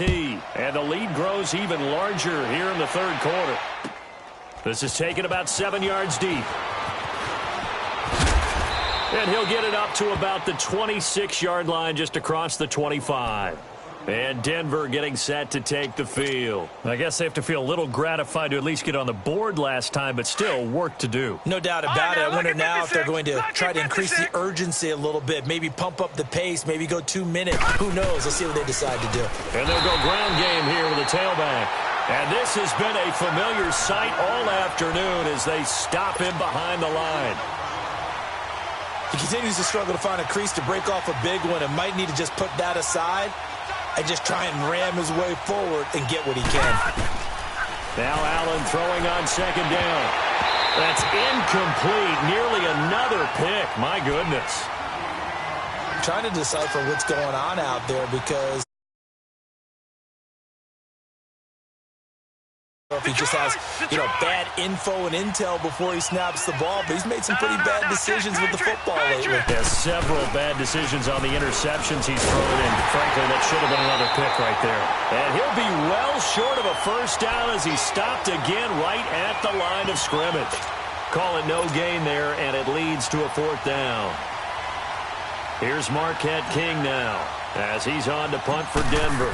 and the lead grows even larger here in the 3rd quarter. This is taken about 7 yards deep. And he'll get it up to about the 26-yard line just across the 25. And Denver getting set to take the field. I guess they have to feel a little gratified to at least get on the board last time, but still work to do. No doubt about it. I wonder now if they're going to try to increase the urgency a little bit, maybe pump up the pace, maybe go 2 minutes. Who knows? Let's see what they decide to do. And they'll go ground game here with a tailback. And this has been a familiar sight all afternoon as they stop him behind the line. He continues to struggle to find a crease to break off a big one and might need to just put that aside and just try and ram his way forward and get what he can. Now Allen throwing on 2nd down. That's incomplete. Nearly another pick. My goodness. I'm trying to decipher what's going on out there because if he just has, bad info and intel before he snaps the ball, but he's made some pretty bad decisions with the football lately. Yeah, several bad decisions on the interceptions he's thrown in. Frankly, that should have been another pick right there. And he'll be well short of a 1st down as he stopped again right at the line of scrimmage. Call it no gain there, and it leads to a 4th down. Here's Marquette King now as he's on to punt for Denver.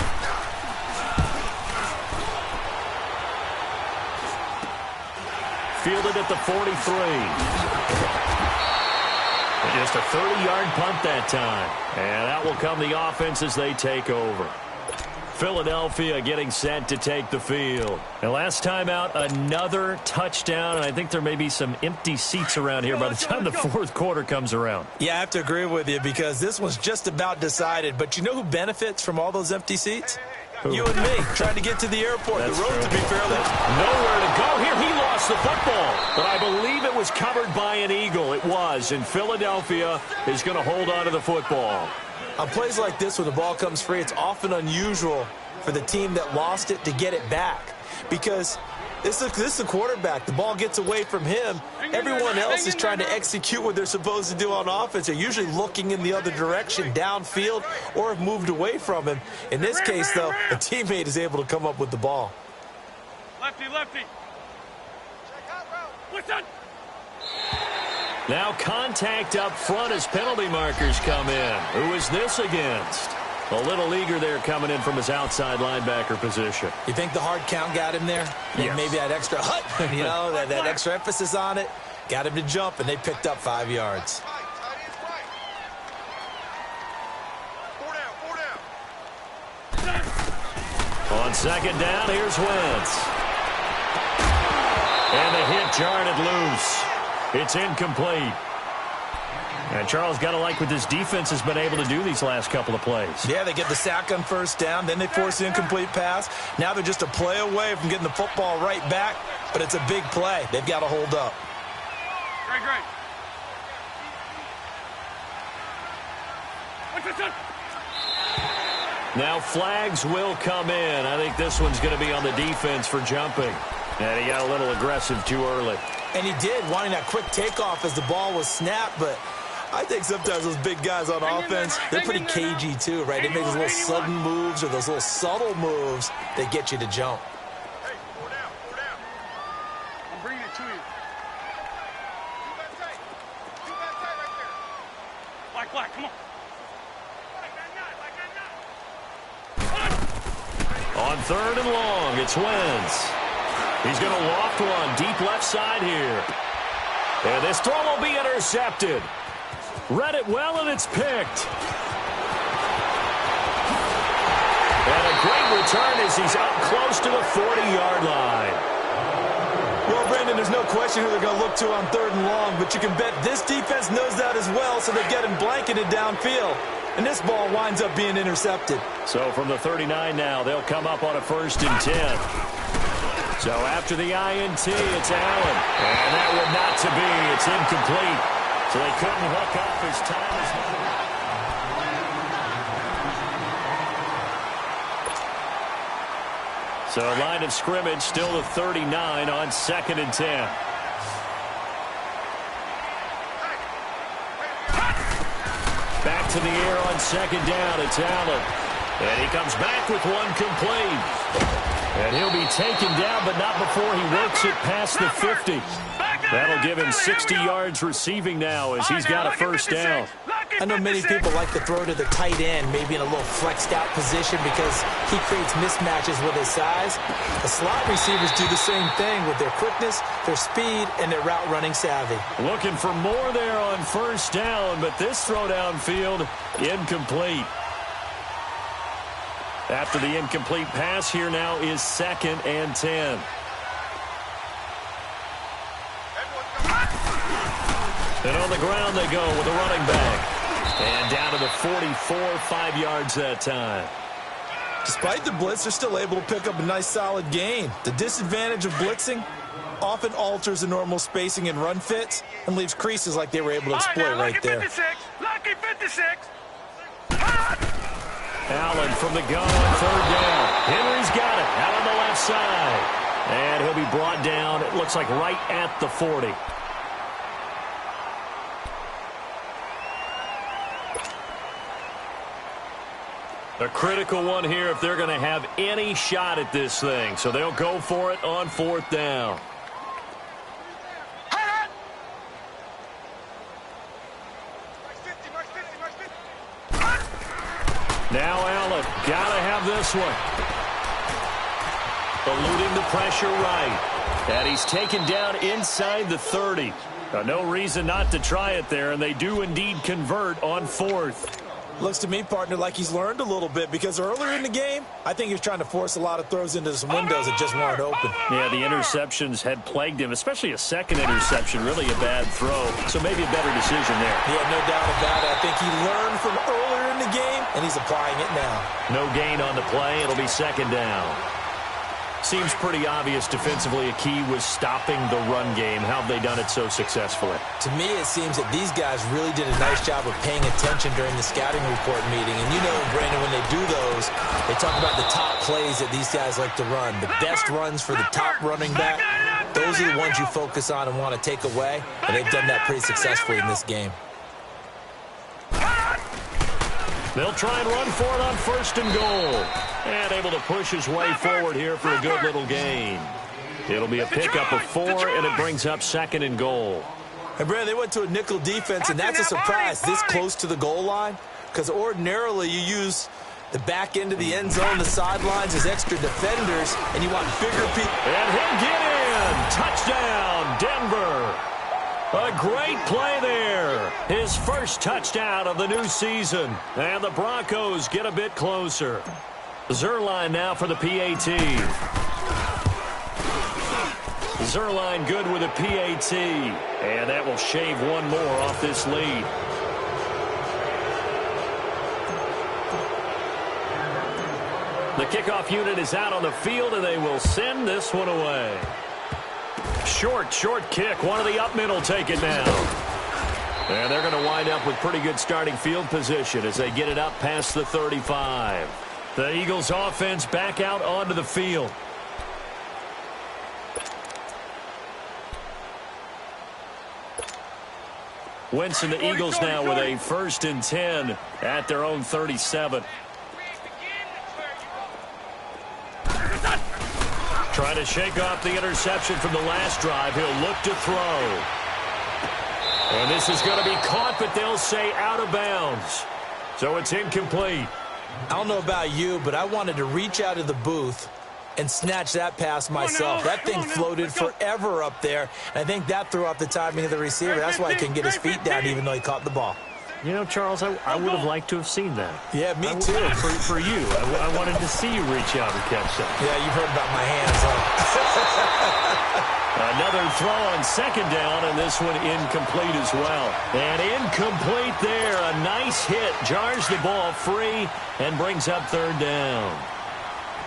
Fielded at the 43. Just a 30-yard punt that time. And that will come the offense as they take over. Philadelphia getting set to take the field. And last time out, another touchdown. And I think there may be some empty seats around here by the time the 4th quarter comes around. Yeah, I have to agree with you because this one's just about decided. But you know who benefits from all those empty seats? You and me, trying to get to the airport. That's the road, true. to be fairly. Nowhere to go here. He lost the football. But I believe it was covered by an Eagle. It was. And Philadelphia is going to hold on to the football. On plays like this, when the ball comes free, it's often unusual for the team that lost it to get it back. Because this is the quarterback. The ball gets away from him. Everyone else is trying to execute what they're supposed to do on offense. They're usually looking in the other direction, downfield, or have moved away from him. In this case, though, a teammate is able to come up with the ball. Lefty, lefty. What's that? Now contact up front as penalty markers come in. Who is this against? A little eager there coming in from his outside linebacker position. You think the hard count got him there? Yes. Maybe that extra that extra emphasis on it got him to jump, and they picked up 5 yards. 4 down. On second down, here's Wentz. And the hit jarred it loose. It's incomplete. And Charles, got to like what this defense has been able to do these last couple of plays. Yeah, they get the sack on first down, then they force the incomplete pass. Now they're just a play away from getting the football right back, but it's a big play. They've got to hold up. Great. Now flags will come in. I think this one's going to be on the defense for jumping. And he got a little aggressive too early. And he did, wanting that quick takeoff as the ball was snapped, but I think sometimes those big guys on offense, they're pretty cagey too, right? They make those little sudden moves or those little subtle moves that get you to jump. Hey, 4 down. I'm bringing it to you. Keep that tight right there. Black, come on. On third and long, it's Wentz. He's going to loft one deep left side here. And this throw will be intercepted. Read it well, and it's picked. And a great return as he's up close to the 40-yard line. Well, Brandon, there's no question who they're going to look to on third and long, but you can bet this defense knows that as well, so they're getting blanketed downfield. And this ball winds up being intercepted. So from the 39 now, they'll come up on a 1st and 10. So after the INT, it's Allen. And that would not to be. It's incomplete. So they couldn't hook up as time is. So line of scrimmage still the 39 on 2nd and 10. Back to the air on 2nd down. It's Allen. And he comes back with one complete. And he'll be taken down, but not before he works it past the 50. That'll give him 60 yards receiving now as he's got a 1st down. I know many people like to throw to the tight end, maybe in a little flexed out position because he creates mismatches with his size. The slot receivers do the same thing with their quickness, their speed, and their route running savvy. Looking for more there on 1st down, but this throw downfield, incomplete. After the incomplete pass, here now is 2nd and 10. And on the ground they go with a running back. And down to the 44, 5 yards that time. Despite the blitz, they're still able to pick up a nice solid gain. The disadvantage of blitzing often alters the normal spacing and run fits and leaves creases like they were able to exploit right there. Lucky 56. Allen from the gun on 3rd down. Henry's got it out on the left side. And he'll be brought down, it looks like right at the 40. A critical one here if they're going to have any shot at this thing. So they'll go for it on 4th down. Now Allen, got to have this one. Eluding the pressure right. And he's taken down inside the 30. No reason not to try it there, and they do indeed convert on 4th. Looks to me, partner, like he's learned a little bit because earlier in the game, I think he was trying to force a lot of throws into some windows that just weren't open. Yeah, the interceptions had plagued him, especially a second interception, really a bad throw. So maybe a better decision there. Yeah, no doubt about it. I think he learned from earlier in the game, and he's applying it now. No gain on the play. It'll be 2nd down. Seems pretty obvious defensively a key was stopping the run game. How have they done it so successfully? To me, it seems that these guys really did a nice job of paying attention during the scouting report meeting. And you know, Brandon, when they do those, they talk about the top plays that these guys like to run. The best runs for the top running back, those are the ones you focus on and want to take away. And they've done that pretty successfully in this game. They'll try and run for it on 1st and goal. And able to push his way forward here for a good little gain. It'll be a pickup of 4, and it brings up 2nd and goal. And, Brad, they went to a nickel defense, and that's a surprise this close to the goal line because ordinarily you use the back end of the end zone, the sidelines as extra defenders, and you want bigger people. And he'll get in. Touchdown, Denver. A great play there. His first touchdown of the new season. And the Broncos get a bit closer. Zerline now for the PAT. Zerline good with a PAT. And that will shave one more off this lead. The kickoff unit is out on the field, and they will send this one away. Short kick. One of the up men will take it now. And they're going to wind up with pretty good starting field position as they get it up past the 35. The Eagles offense back out onto the field. Wentz and the Eagles now with a 1st and 10 at their own 37. Trying to shake off the interception from the last drive. He'll look to throw. And this is going to be caught, but they'll say out of bounds. So it's incomplete. I don't know about you, but I wanted to reach out of the booth and snatch that pass myself. That thing floated forever up there. And I think that threw off the timing of the receiver. That's why he couldn't get his feet down even though he caught the ball. You know, Charles, I would have liked to have seen that. Yeah, me too. For you. I wanted to see you reach out and catch that. Yeah, you've heard about my hands. Another throw on 2nd down, and this one incomplete as well. And incomplete there. A nice hit. Jars the ball free and brings up 3rd down.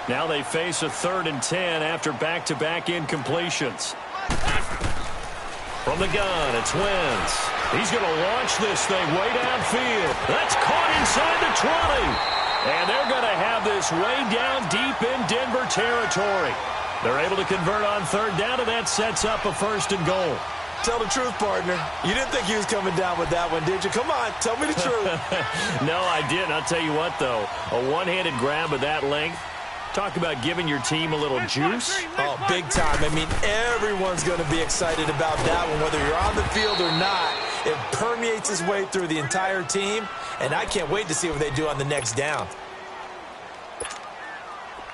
Now they face a 3rd and 10 after back-to-back incompletions. From the gun, it's Wentz. He's going to launch this thing way downfield. That's caught inside the 20. And they're going to have this way down deep in Denver territory. They're able to convert on 3rd down, and that sets up a 1st and goal. Tell the truth, partner. You didn't think he was coming down with that one, did you? Come on, tell me the truth. No, I didn't. I'll tell you what, though. A one-handed grab of that length. Talk about giving your team a little juice. Oh, big time. I mean, everyone's going to be excited about that one, whether you're on the field or not. It permeates its way through the entire team, and I can't wait to see what they do on the next down.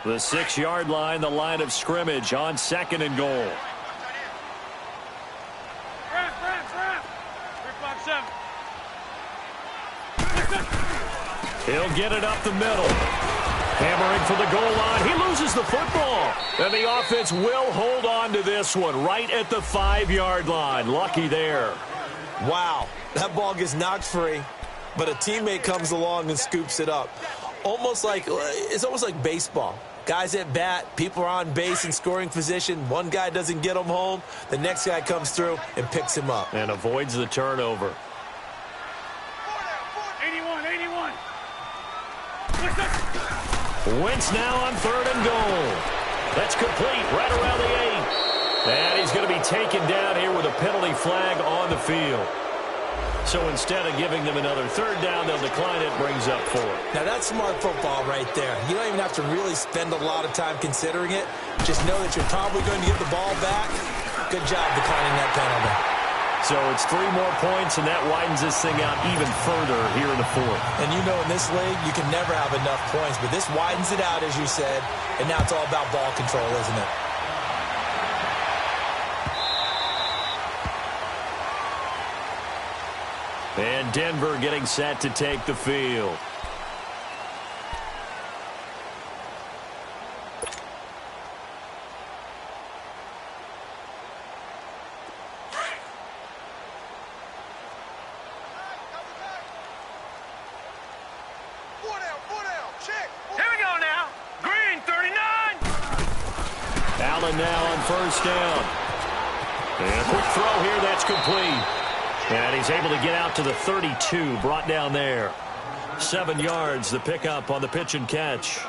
The 6-yard line, the line of scrimmage on 2nd and goal. He'll get it up the middle. Hammering for the goal line. He loses the football. And the offense will hold on to this one right at the 5-yard line. Lucky there. Wow. That ball gets knocked free, but a teammate comes along and scoops it up. It's almost like baseball. Guys at bat, people are on base in scoring position. One guy doesn't get him home. The next guy comes through and picks him up. And avoids the turnover. 81. Wentz now on 3rd and goal. That's complete right around the 8. And he's going to be taken down here with a penalty flag on the field. So instead of giving them another 3rd down, they'll decline it. Brings up 4. Now, that's smart football right there. You don't even have to really spend a lot of time considering it. Just know that you're probably going to get the ball back. Good job declining that penalty. So it's 3 more points, and that widens this thing out even further here in the 4th. And you know in this league, you can never have enough points. But this widens it out, as you said. And now it's all about ball control, isn't it? And Denver getting set to take the field. Allen now on 1st down. And a quick throw here, that's complete. And he's able to get out to the 32, brought down there. 7 yards, the pickup on the pitch and catch.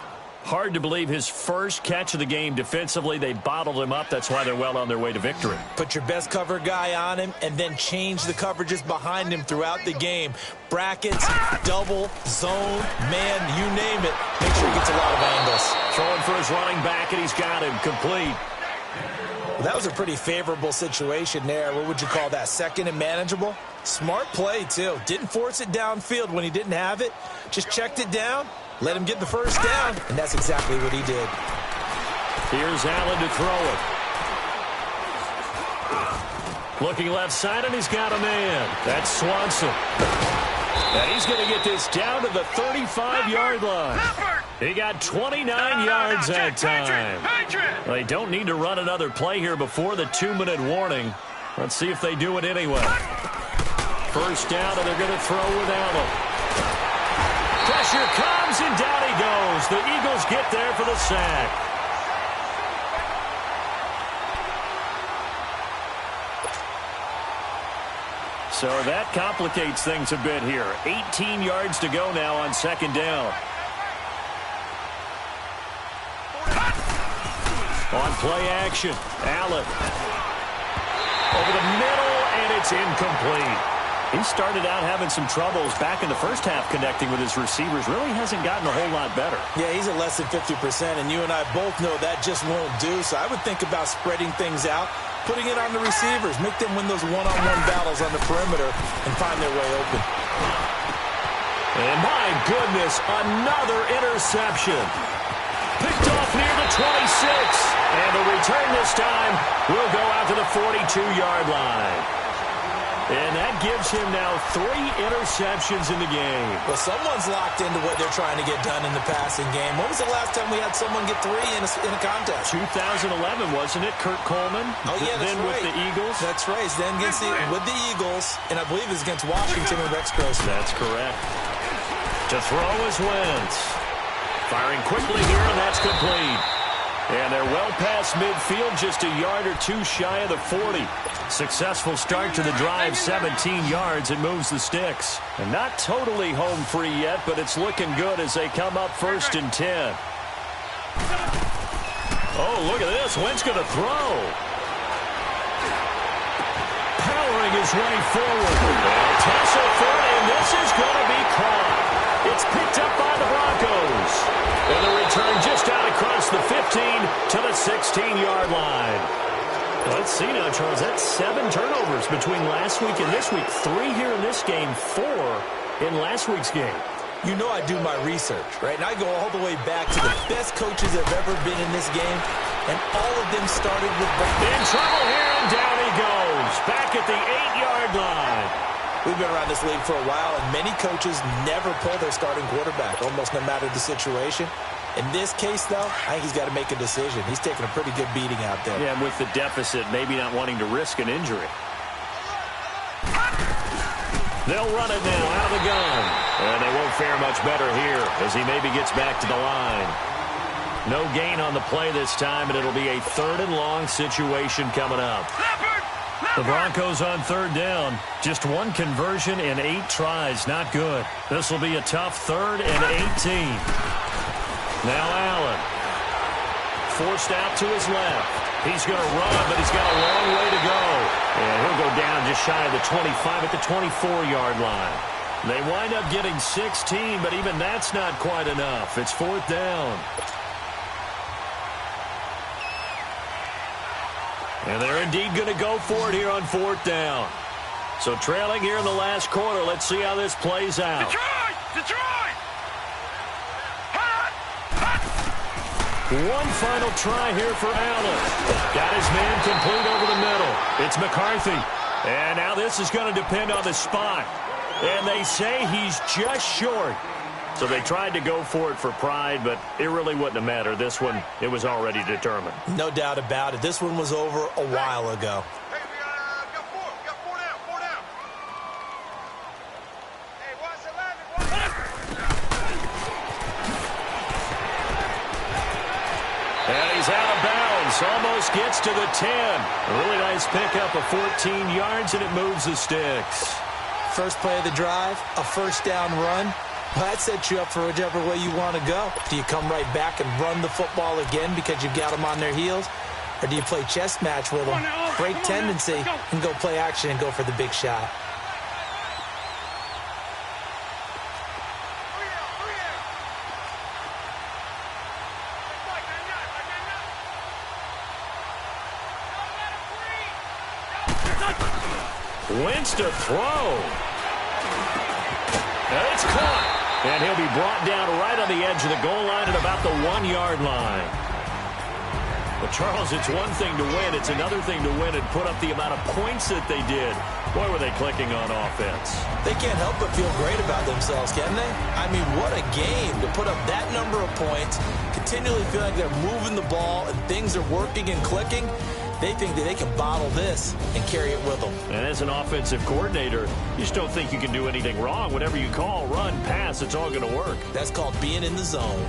Hard to believe his first catch of the game defensively. They bottled him up. That's why they're well on their way to victory. Put your best cover guy on him and then change the coverages behind him throughout the game. Brackets, double, zone, man, you name it. Make sure he gets a lot of angles. Throwing for his running back, and he's got him complete. Well, that was a pretty favorable situation there. What would you call that? 2nd and manageable? Smart play, too. Didn't force it downfield when he didn't have it. Just checked it down. Let him get the 1st down, and that's exactly what he did. Here's Allen to throw it. Looking left side, and he's got a man. That's Swanson. And he's going to get this down to the 35-yard line. He got 29 yards that time. They don't need to run another play here before the 2-minute warning. Let's see if they do it anyway. First down, and they're going to throw without him. Pressure comes, and down he goes. The Eagles get there for the sack. So that complicates things a bit here. 18 yards to go now on second down. On play action, Allen. Over the middle, and it's incomplete. He started out having some troubles back in the first half connecting with his receivers. Really hasn't gotten a whole lot better. Yeah, he's at less than 50%, and you and I both know that just won't do. So I would think about spreading things out, putting it on the receivers, make them win those one-on-one battles on the perimeter and find their way open. And my goodness, another interception. Picked off near the 26. And the return this time will go out to the 42-yard line. And that gives him now 3 interceptions in the game. Well, someone's locked into what they're trying to get done in the passing game. When was the last time we had someone get 3 in a contest? 2011, wasn't it? Kurt Coleman. Oh, yeah, that's then right. With the Eagles. That's right. Then with the Eagles, and I believe it's against Washington and Rex Grossman. That's correct. To throw is Wentz. Firing quickly here, and that's complete. And they're well past midfield, just a yard or 2 shy of the 40. Successful start to the drive, 17 yards, and moves the sticks. And not totally home free yet, but it's looking good as they come up 1st and 10. Oh, look at this. Wentz going to throw. Powering his way forward. They'll tussle for it, and this is going to be caught. It's picked up by the Broncos. And the return just out across the 15 to the 16-yard line. Let's see now, Charles. That's 7 turnovers between last week and this week. 3 here in this game, 4 in last week's game. You know I do my research, right? And I go all the way back to the best coaches that have ever been in this game. And all of them started with... In trouble here, and down he goes. Back at the 8-yard line. We've been around this league for a while, and many coaches never pull their starting quarterback, almost no matter the situation. In this case, though, I think he's got to make a decision. He's taking a pretty good beating out there. Yeah, and with the deficit, maybe not wanting to risk an injury. They'll run it now out of the gun. And they won't fare much better here as he maybe gets back to the line. No gain on the play this time, and it'll be a 3rd and long situation coming up. The Broncos on 3rd down. Just 1 conversion in 8 tries. Not good. This will be a tough 3rd and 18. Now Allen. Forced out to his left. He's going to run, but he's got a long way to go. And he'll go down just shy of the 25 at the 24-yard line. They wind up getting 16, but even that's not quite enough. It's 4th down. And they're indeed going to go for it here on 4th down. So trailing here in the last quarter. Let's see how this plays out. Detroit! One final try here for Allen. Got his man complete over the middle. It's McCarthy. And now this is going to depend on the spot. And they say he's just short. So they tried to go for it for pride, but it really wouldn't have mattered. This one, it was already determined. No doubt about it. This one was over a while ago. Hey, we got 4. We got 4 down. 4 down. Hey, watch the line. And he's out of bounds. Almost gets to the 10. A really nice pickup of 14 yards, and it moves the sticks. First play of the drive, a 1st down run. Well, that sets you up for whichever way you want to go. Do you come right back and run the football again because you've got them on their heels? Or do you play chess match with them, break tendency, and go play action and go for the big shot? Wentz to throw. And it's caught. And he'll be brought down right on the edge of the goal line at about the 1-yard line. Well, Charles, it's one thing to win. It's another thing to win and put up the amount of points that they did. Boy, were they clicking on offense. They can't help but feel great about themselves, can they? I mean, what a game to put up that number of points, continually feel like they're moving the ball and things are working and clicking. They think that they can bottle this and carry it with them. And as an offensive coordinator, you just don't think you can do anything wrong. Whatever you call, run, pass, it's all going to work. That's called being in the zone.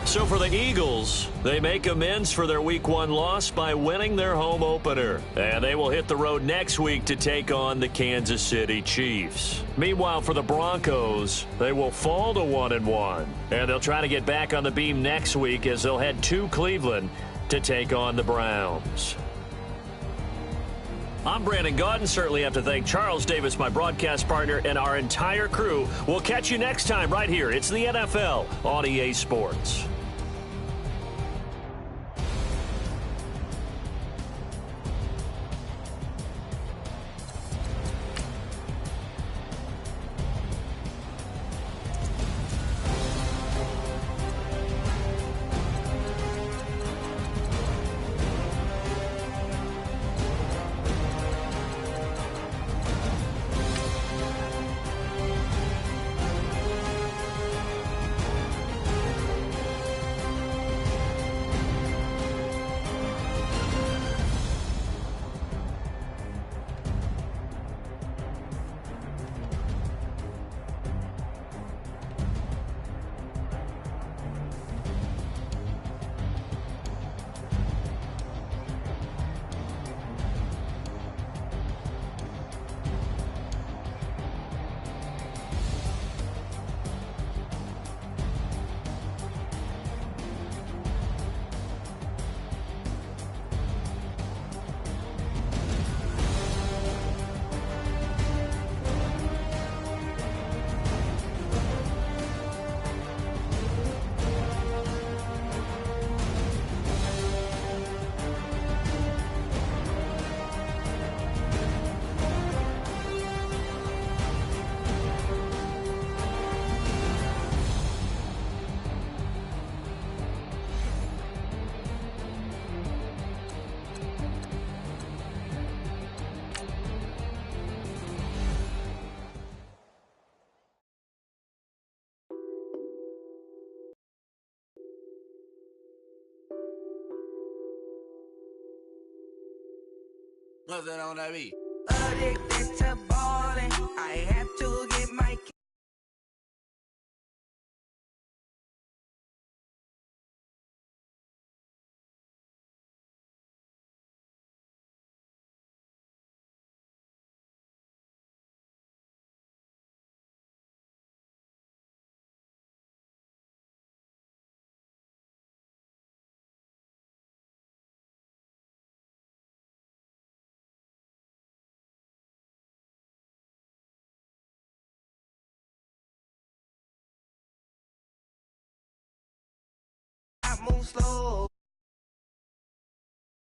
So for the Eagles, they make amends for their Week 1 loss by winning their home opener. And they will hit the road next week to take on the Kansas City Chiefs. Meanwhile, for the Broncos, they will fall to 1-1. And they'll try to get back on the beam next week as they'll head to Cleveland to take on the Browns. I'm Brandon Gaudin. Certainly have to thank Charles Davis, my broadcast partner, and our entire crew. We'll catch you next time right here. It's the NFL on EA Sports. What's that on that beat? Addicted to ballin', I have to get my move slow.